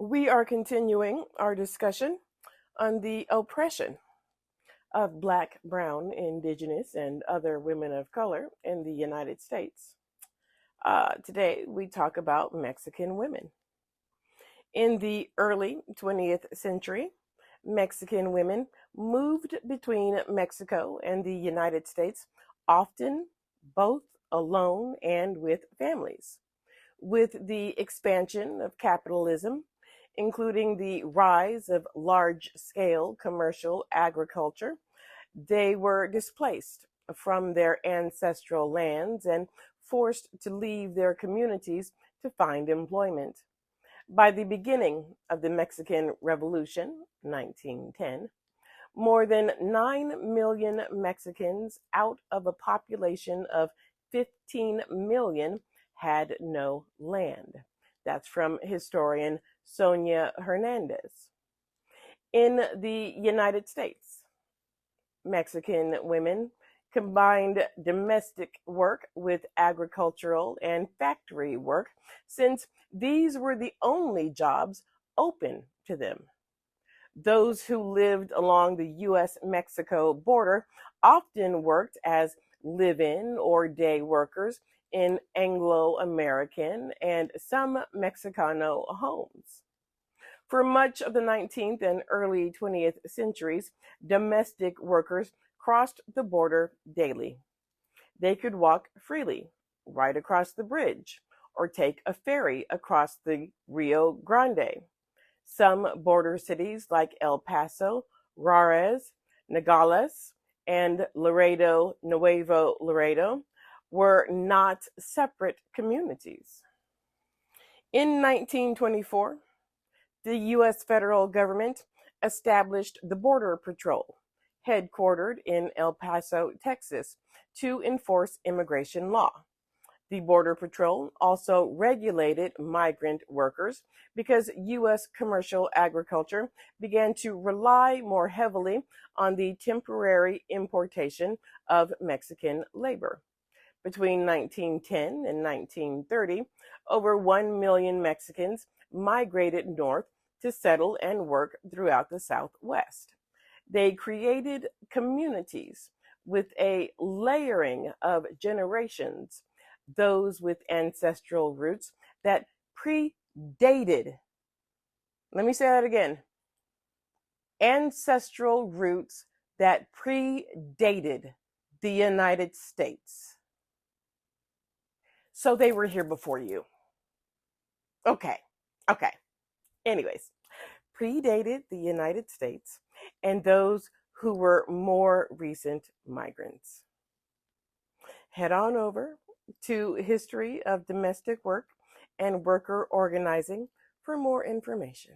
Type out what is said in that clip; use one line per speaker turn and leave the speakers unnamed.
We are continuing our discussion on the oppression of Black, Brown, Indigenous, and other women of color in the United States. Today, we talk about Mexican women. In the early 20th century, Mexican women moved between Mexico and the United States, often both alone and with families. With the expansion of capitalism, including the rise of large-scale commercial agriculture, they were displaced from their ancestral lands and forced to leave their communities to find employment. By the beginning of the Mexican Revolution, 1910, more than 9 million Mexicans out of a population of 15 million had no land. That's from historian Sonia Hernandez. In the United States, Mexican women combined domestic work with agricultural and factory work, since these were the only jobs open to them. Those who lived along the U.S.-Mexico border often worked as live-in or day workers in Anglo-American and some Mexicano homes. For much of the 19th and early 20th centuries, domestic workers crossed the border daily. They could walk freely, right across the bridge, or take a ferry across the Rio Grande. Some border cities like El Paso, Juarez, Nogales, and Laredo, Nuevo Laredo, were not separate communities. In 1924, the U.S. federal government established the Border Patrol, headquartered in El Paso, Texas, to enforce immigration law. The Border Patrol also regulated migrant workers because U.S. commercial agriculture began to rely more heavily on the temporary importation of Mexican labor. Between 1910 and 1930, over 1 million Mexicans migrated north to settle and work throughout the Southwest. They created communities with a layering of generations, those with ancestral roots that predated, let me say that again, ancestral roots that predated the United States. So they were here before you. Okay. Anyways, predated the United States and those who were more recent migrants. Head on over to History of Domestic Work and Worker Organizing for more information.